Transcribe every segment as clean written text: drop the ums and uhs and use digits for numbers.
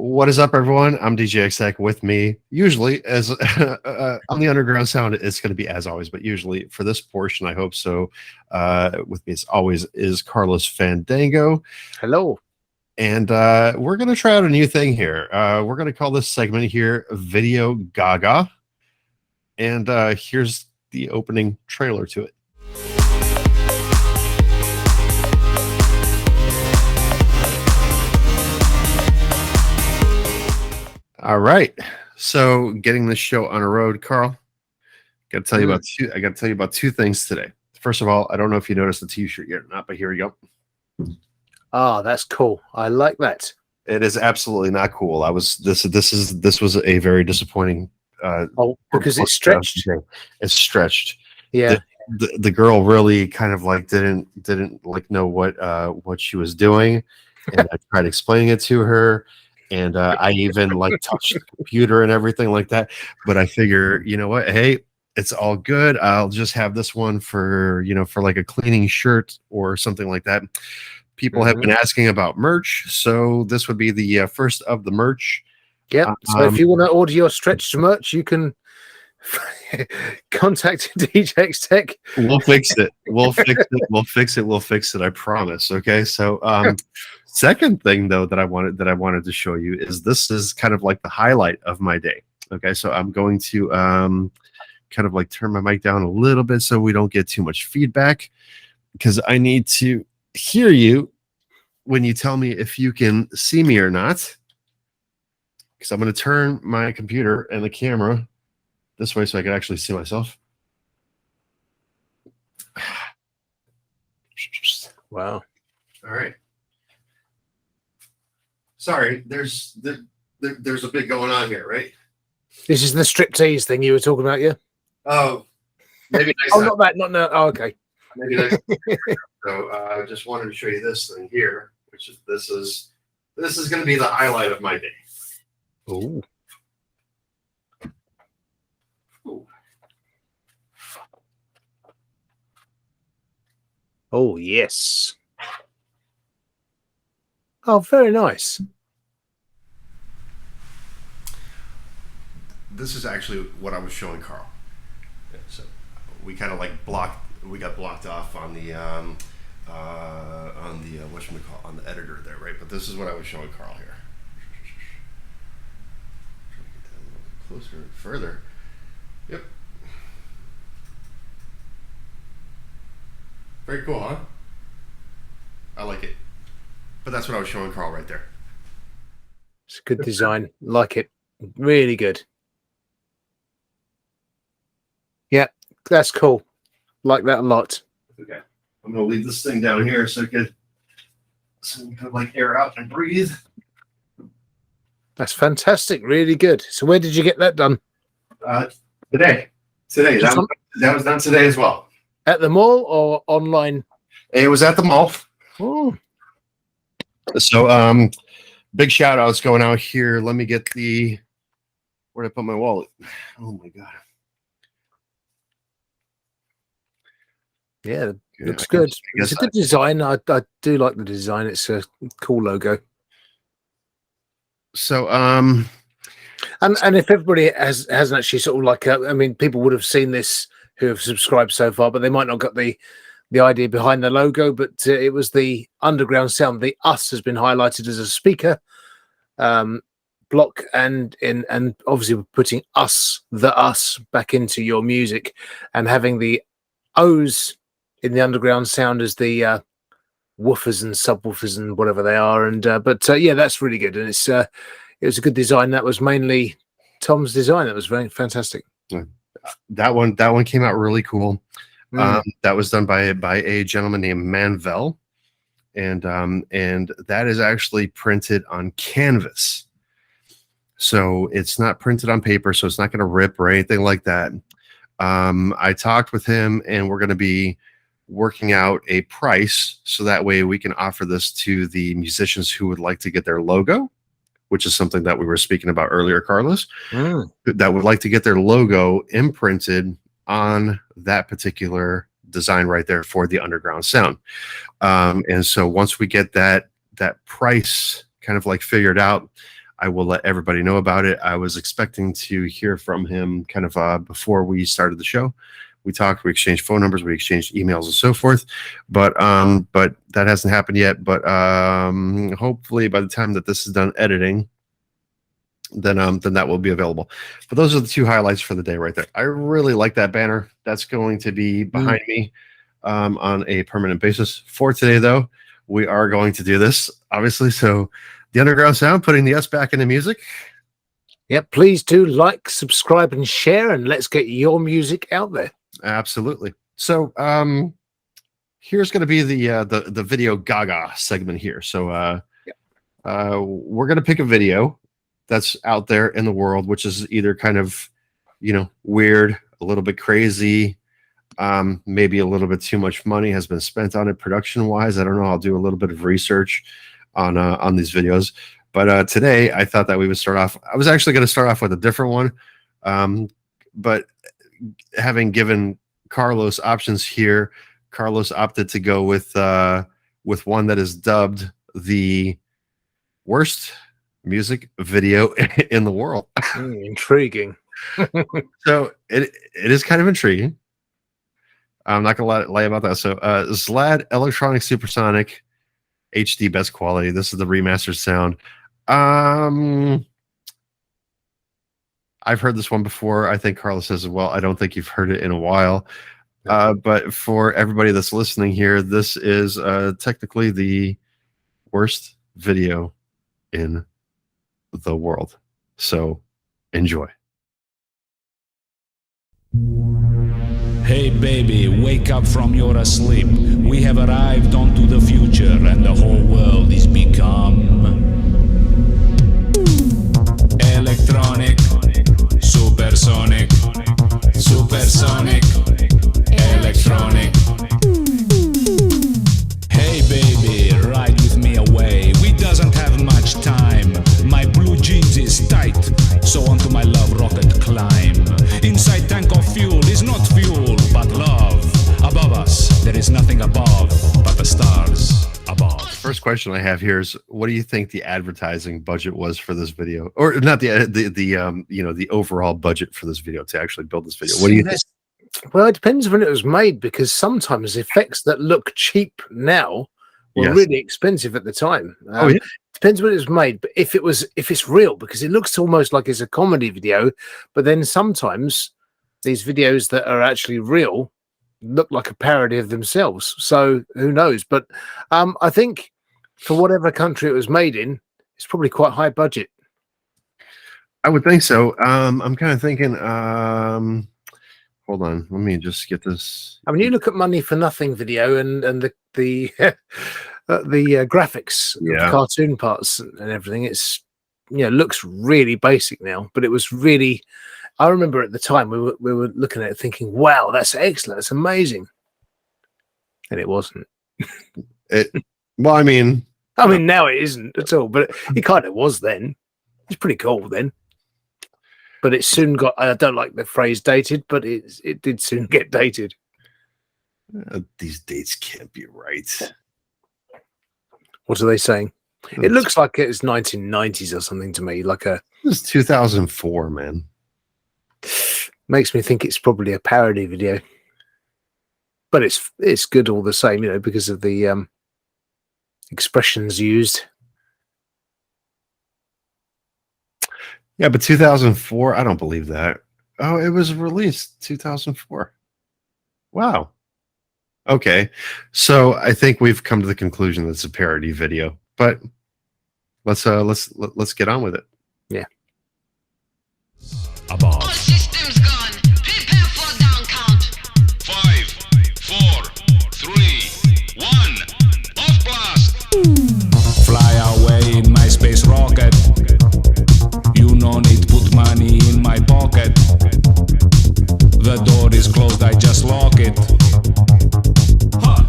What is up, everyone? I'm DJ Exec. With me, usually, as on the Underground Sound, it's going to be as always, but usually for this portion, I hope so. With me, as always, is Carlos Fandango. Hello. And we're going to try out a new thing here. We're going to call this segment here Video Gaga. And here's the opening trailer to it. All right. So getting this show on a road, Carl. I got to tell you about two things today. First of all, I don't know if you noticed the T-shirt yet or not, but here we go. Ah, that's cool. I like that. It is absolutely not cool. This was a very disappointing. Because it's stretched. It's stretched. Yeah. The girl really kind of like didn't like know what she was doing, and I tried explaining it to her. And I even like touched the computer and everything like that. But I figure, you know what? Hey, it's all good. I'll just have this one for like a cleaning shirt or something like that. People have been asking about merch, so this would be the first of the merch. Yeah. So if you want to order your stretched merch, you can contact DJ Tech. We'll fix it. We'll fix it. I promise. Okay. So second thing though that I wanted to show you is this is kind of like the highlight of my day. Okay. So I'm going to kind of like turn my mic down a little bit so we don't get too much feedback, because I need to hear you when you tell me if you can see me or not, because I'm going to turn my computer and the camera this way so I can actually see myself. Wow. All right. Sorry, there's a bit going on here, right? This is the striptease thing you were talking about, yeah? Oh, maybe next Oh, time. not that. Not now. Oh, okay. Maybe next time. So I just wanted to show you this thing here, which is this is going to be the highlight of my day. Ooh. Oh, yes. Oh, very nice. This is actually what I was showing Carl. So we kind of like got blocked off on the whatchamacallit, on the editor there, right? But this is what I was showing Carl here. Try to get that a little bit closer and further. Yep. Very cool, huh? I like it. But that's what I was showing Carl right there. It's a good design. Like it. Really good. Yeah, that's cool. Like that a lot. Okay. I'm going to leave this thing down here so it can kind of like air out and breathe. That's fantastic. Really good. So where did you get that done? Today. That was done today as well. At the mall or online? It was at the mall. Oh. So big shout outs going out here. Let me get where'd I put my wallet? Oh my god. Yeah, looks good. It's a good design. I do like the design. It's a cool logo. So and if everybody hasn't actually sort of like I mean, people would have seen this who have subscribed so far, but they might not got the idea behind the logo. But it was the Underground Sound. The us has been highlighted as a speaker block, and obviously putting the us back into your music, and having the O's in the Underground Sound as the woofers and subwoofers and whatever they are. And yeah, that's really good, and it was a good design. That was mainly Tom's design. That was very fantastic. Yeah. That one came out really cool. That was done by a gentleman named Manvel, and that is actually printed on canvas. So it's not printed on paper, so it's not going to rip or anything like that. I talked with him, and we're going to be working out a price so that way we can offer this to the musicians who would like to get their logo, which is something that we were speaking about earlier, Carlos, that would like to get their logo imprinted on that particular design right there for the Underground Sound. And so once we get that price kind of like figured out, I will let everybody know about it. I was expecting to hear from him kind of before we started the show. We talked, we exchanged phone numbers, we exchanged emails and so forth, but that hasn't happened yet. But hopefully by the time that this is done editing, then that will be available. But those are the two highlights for the day right there. I really like that banner. That's going to be behind me on a permanent basis. For today, though, we are going to do this, obviously. So the underground sound, putting the S back into music. Yep, please do like, subscribe, and share, and let's get your music out there. Absolutely. So here's going to be the video gaga segment here. So we're going to pick a video that's out there in the world, which is either kind of, weird, a little bit crazy, maybe a little bit too much money has been spent on it production wise. I don't know. I'll do a little bit of research on these videos. But today I thought that we would start off. I was actually going to start off with a different one. But having given Carlos options here, Carlos opted to go with one that is dubbed the worst music video in the world. Intriguing. So it is kind of intriguing. I'm not gonna lie about that. So Zlad Electronic Supersonic HD best quality. This is the remastered sound. I've heard this one before. I think Carlos has as well. I don't think you've heard it in a while. But for everybody that's listening here, this is technically the worst video in the world. So enjoy. Hey baby, wake up from your sleep. We have arrived onto the future and the whole world is become electronic, supersonic, supersonic, electronic. Hey baby, ride with me away. We doesn't have much time. My blue jeans is tight, so onto my love rocket climb. Inside tank of fuel is not fuel, but love. Above us, there is nothing above but the stars above. First question I have here is, what do you think the advertising budget was for this video, or not the overall budget for this video to actually build this video? What do you think? Well, it depends when it was made, because sometimes effects that look cheap now were really expensive at the time. Depends when it was made, but if it's real, because it looks almost like it's a comedy video, but then sometimes these videos that are actually real look like a parody of themselves. So who knows? But I think for whatever country it was made in, it's probably quite high budget. I would think so. I'm kind of thinking. Hold on, let me just get this. I mean, you look at Money for Nothing video and the graphics, of cartoon parts and everything. It's looks really basic now, but it was really. I remember at the time we were looking at it thinking, "Wow, that's excellent! That's amazing," and it wasn't. Well, I mean, now it isn't at all, but it kind of was then. It's pretty cool then. But it soon got, I don't like the phrase dated, but it did soon get dated. These dates can't be right. What are they saying? It looks like it's 1990s or something to me. It's 2004, man. Makes me think it's probably a parody video. But it's good all the same, because of the expressions used. Yeah, but 2004, I don't believe that. Oh, it was released 2004. Wow. Okay. So I think we've come to the conclusion that it's a parody video. But let's get on with it. Yeah. All systems gone. Prepare for down count. 5, 4, 3, 1. Off blast. Fly away in my space rocket. You no need put money in my pocket. The door is closed, I just lock it.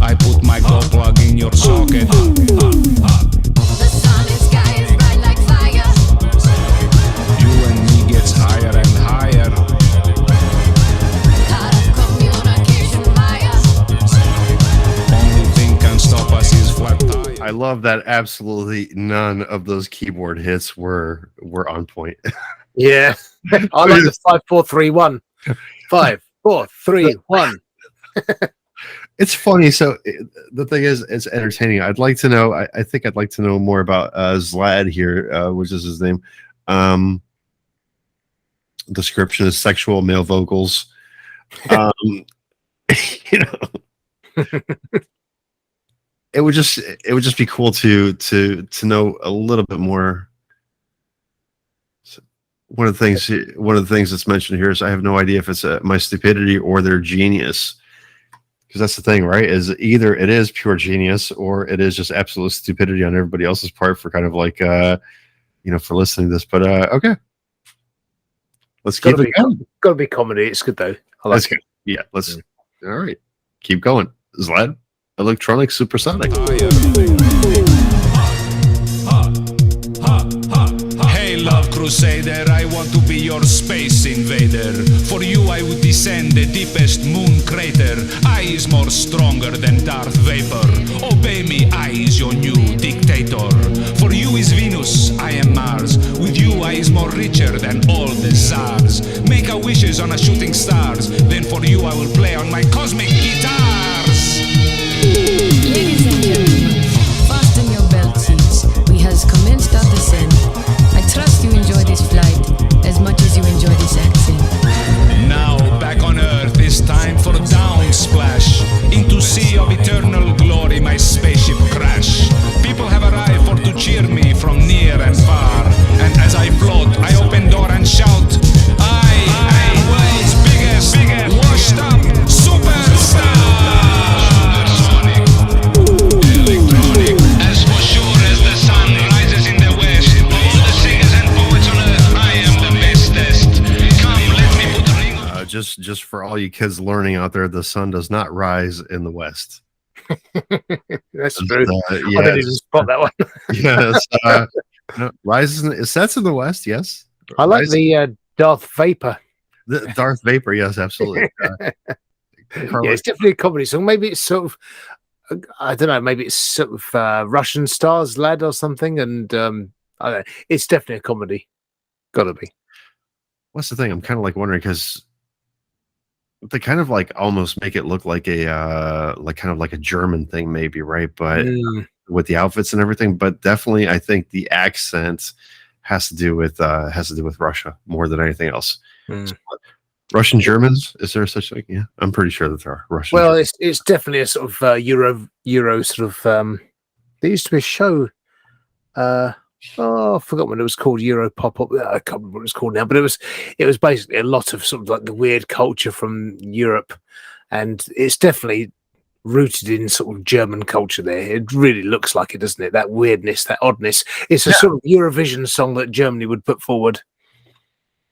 I put my gold plug in your socket. The sun and sky is bright like fire. You and me gets higher and higher. love that absolutely none of those keyboard hits were on point. Yeah, I like the 5-4-3-1. 5-4-3-1. It's funny. So the thing is, it's entertaining. I'd like to know. I think I'd like to know more about Zlad here, which is his name. Description is sexual male vocals. You know, it would just be cool to know a little bit more. One of the things that's mentioned here is I have no idea if it's my stupidity or their genius. Because that's the thing, right? Is either it is pure genius or it is just absolute stupidity on everybody else's part for kind of like, for listening to this. But okay, let's keep it going. Got to be comedy. It's good though. I like it. Yeah, let's. All right, keep going. Zlad, electronic supersonic. Hey, love crusader, I want to be your space invader. For you I would descend the deepest moon crater. I is more stronger than Darth Vapor. Obey me, I is your new dictator. For you is Venus, I am Mars. With you I is more richer than all the czars. Make our wishes on a shooting stars. Then for you I will play on my cosmic guitars. Ladies and gentlemen, fasten your belt seats. We has commenced our descent. I trust you enjoy this flight as much as you enjoy this accent. Now back on Earth, it's time for down splash. Into sea of eternal glory, my spaceship crash. People have arrived for to cheer me from near and far. And as I float, I open door and shout, I am world's biggest, washed up superstar. Electronic, as for sure as the sun rises in the west. Of all the singers and poets on earth, I am the bestest. Come, let me put a ring. Just for all you kids learning out there, the sun does not rise in the west. That's true. I Yeah, didn't even spot that one. yes. No, rises it sets in the west. Yes, I like Rise- the Darth Vapor. the Darth Vapor. Yes, absolutely. Yeah, it's definitely a comedy song. Maybe it's sort of, I don't know, maybe it's sort of Russian Stars Lad or something. And I don't know, it's definitely a comedy. Gotta be. What's the thing? I'm kind of like wondering because they kind of like almost make it look like a kind of like a German thing, maybe, right? But with the outfits and everything, but definitely, I think the accent has to do with Russia more than anything else. So, Russian Germans, is there such thing? Yeah, I'm pretty sure that there are Russian. Well, it's definitely a sort of Euro sort of. There used to be a show. I forgot what it was called. Euro Pop Up. I can't remember what it's called now, but it was basically a lot of sort of like the weird culture from Europe, and it's definitely rooted in sort of German culture. There, it really looks like it, doesn't it? That weirdness, that oddness. It's a sort of Eurovision song that Germany would put forward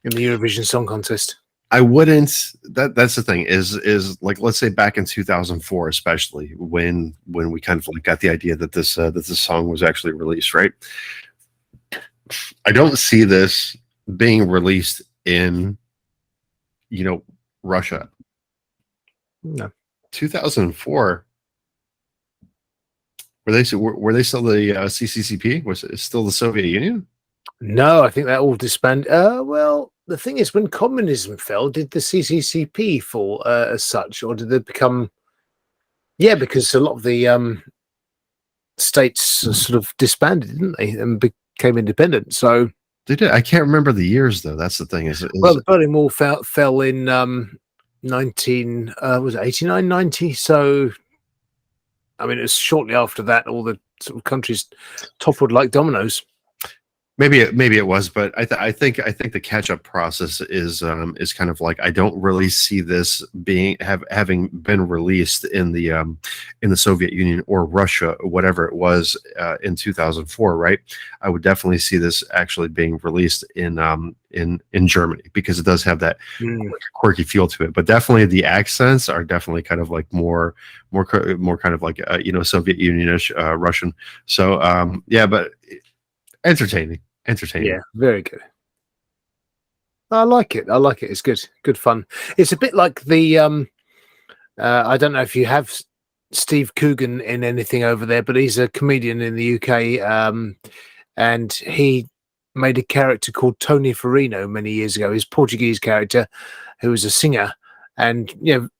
in the Eurovision Song Contest. I wouldn't. That's the thing. Is like, let's say back in 2004, especially when we kind of like got the idea that this song was actually released, right? I don't see this being released in, Russia. No. 2004. Were they still the CCCP? Was it still the Soviet Union? No, I think that all disbanded. Well, the thing is, when communism fell, did the CCCP fall as such, or did they become? Yeah, because a lot of the states sort of disbanded, didn't they, and became independent. So they did. I can't remember the years though. That's the thing. Well, the Berlin Wall fell in 89, 90. So, I mean, it was shortly after that all the sort of countries toppled like dominoes. Maybe it was, but I think the catch up process is kind of like I don't really see this having been released in the Soviet Union or Russia, whatever it was in 2004, right? I would definitely see this actually being released in Germany because it does have that quirky feel to it. But definitely the accents are definitely kind of like more kind of like Soviet Unionish Russian. So yeah, but. Entertaining. Yeah, very good. I like it. It's good fun. It's a bit like the I don't know if you have Steve Coogan in anything over there, but he's a comedian in the UK, and he made a character called Tony Farino many years ago. His Portuguese character, who was a singer, and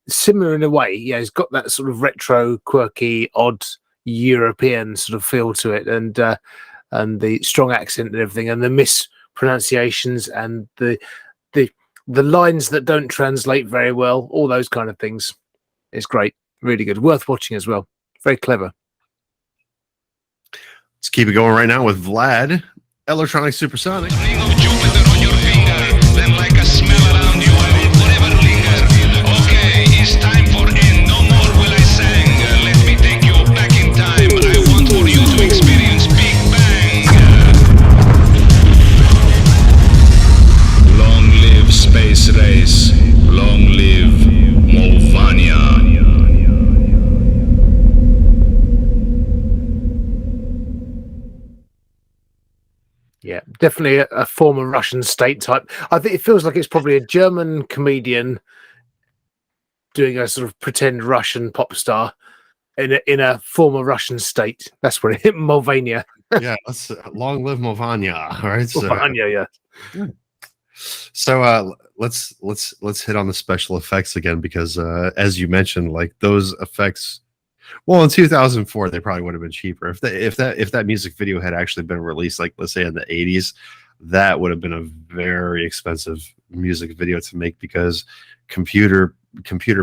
similar in a way. Yeah, he's got that sort of retro, quirky, odd European sort of feel to it, and the strong accent and everything, and the mispronunciations and the lines that don't translate very well, all those kind of things. It's great, really good, worth watching as well. Very clever. Let's keep it going right now with Vlad, Electronic Supersonic. Ring of Jupiter on your finger, then like a smell around you, I will forever linger. Okay, it's time for end. No more will I sing. Let me take you back in time. I want for you to experience Big Bang. Long live space race. Long live Movania. Yeah, definitely a former Russian state type. I think it feels like it's probably a German comedian doing a sort of pretend Russian pop star in a former Russian state. That's what it is. Mulvania. Yeah, let's long live Movania. All right, so, Mulvania, yeah. So let's hit on the special effects again, because as you mentioned, like those effects, well, in 2004 they probably would have been cheaper. If that music video had actually been released, like let's say in the 80s, that would have been a very expensive music video to make, because computer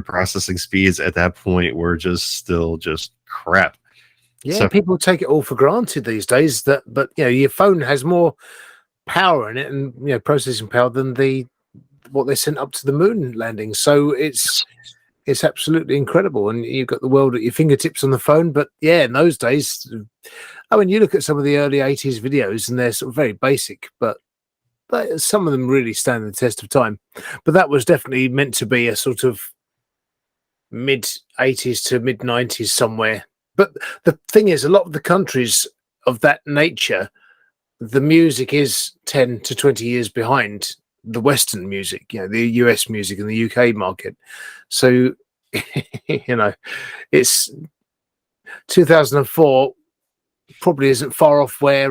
processing speeds at that point were still crap. Yeah, So- people take it all for granted these days. But your phone has more power in it, and processing power than what they sent up to the moon landing. So it's absolutely incredible, and you've got the world at your fingertips on the phone. But yeah, in those days, I mean, you look at some of the early 80s videos, and they're sort of very basic, but some of them really stand the test of time. But that was definitely meant to be a sort of mid 80s to mid 90s somewhere. But the thing is, a lot of the countries of that nature, the music is 10 to 20 years behind the Western music, the US music and the UK market. So, it's 2004 probably isn't far off where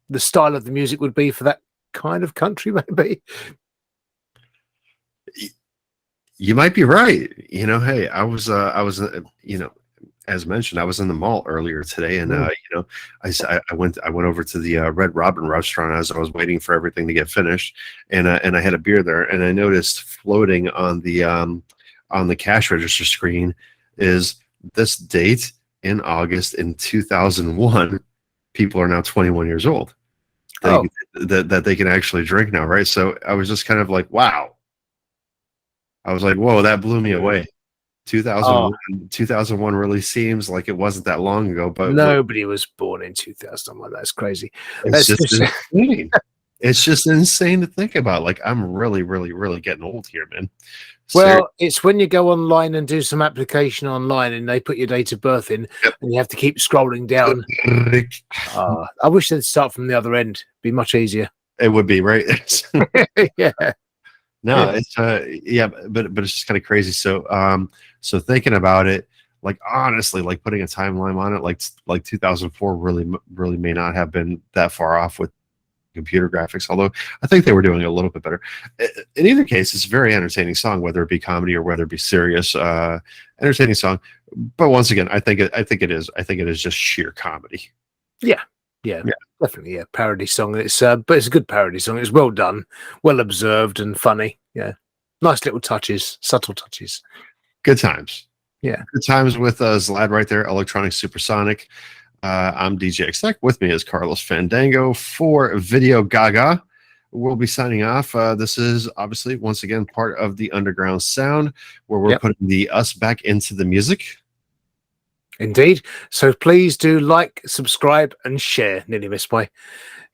the style of the music would be for that kind of country, maybe. You might be right. Hey, I was as mentioned, I was in the mall earlier today, and I went over to the Red Robin restaurant as I was waiting for everything to get finished, and I had a beer there, and I noticed floating on the cash register screen is this date in August in 2001. People are now 21 years old. That they can actually drink now, right? So I was just kind of like, wow. I was like, whoa, that blew me away. 2001 really seems like it wasn't that long ago, but nobody was born in 2001. That's crazy. It's just insane. It's just insane to think about. Like, I'm really, really, really getting old here, man. Well, it's when you go online and do some application online and they put your date of birth in, and you have to keep scrolling down. I wish they'd start from the other end. Be much easier. It would be, right? Yeah. No, it's but it's just kind of crazy. So thinking about it, like honestly, like putting a timeline on it, like 2004 really may not have been that far off with computer graphics, although I think they were doing a little bit better. In either case, it's a very entertaining song, whether it be comedy or whether it be serious. Entertaining song, but once again, I think it is just sheer comedy. Yeah, definitely, yeah, parody song. It's but it's a good parody song. It's well done, well observed, and funny. Yeah, nice little touches, subtle touches. Good times. Yeah, good times with Zlad right there. Electronic Supersonic. I'm DJ Exec. With me is Carlos Fandango for Video Gaga. We'll be signing off. This is obviously once again part of the Underground Sound, where we're putting the us back into the music. Indeed. So please do like, subscribe, and share. Nearly missed my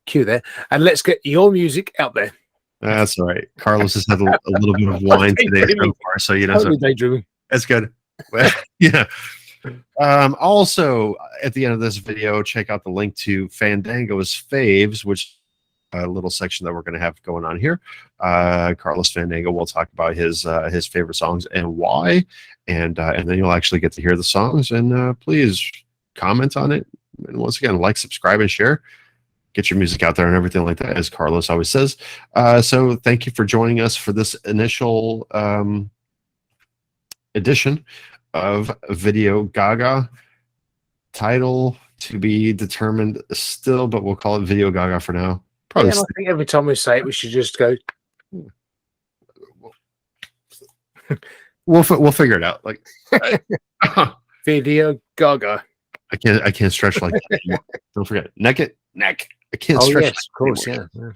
cue there. And let's get your music out there. That's all right. Carlos has had a little bit of wine today so far, so Totally daydreaming. That's good. Yeah. Also, at the end of this video, check out the link to Fandango's Faves, which little section that we're going to have going on here. Carlos Fandango will talk about his favorite songs and why, and then you'll actually get to hear the songs. And please comment on it. And once again, like, subscribe, and share. Get your music out there and everything like that, as Carlos always says. So thank you for joining us for this initial edition of Video Gaga. Title to be determined still, but we'll call it Video Gaga for now. Probably. Yeah, and I think every time we say it, we should just go. We'll figure it out. Like Video Gaga. I can't stretch like that anymore. Don't forget neck. I can't Oh stretch. yes, of course, anymore. yeah.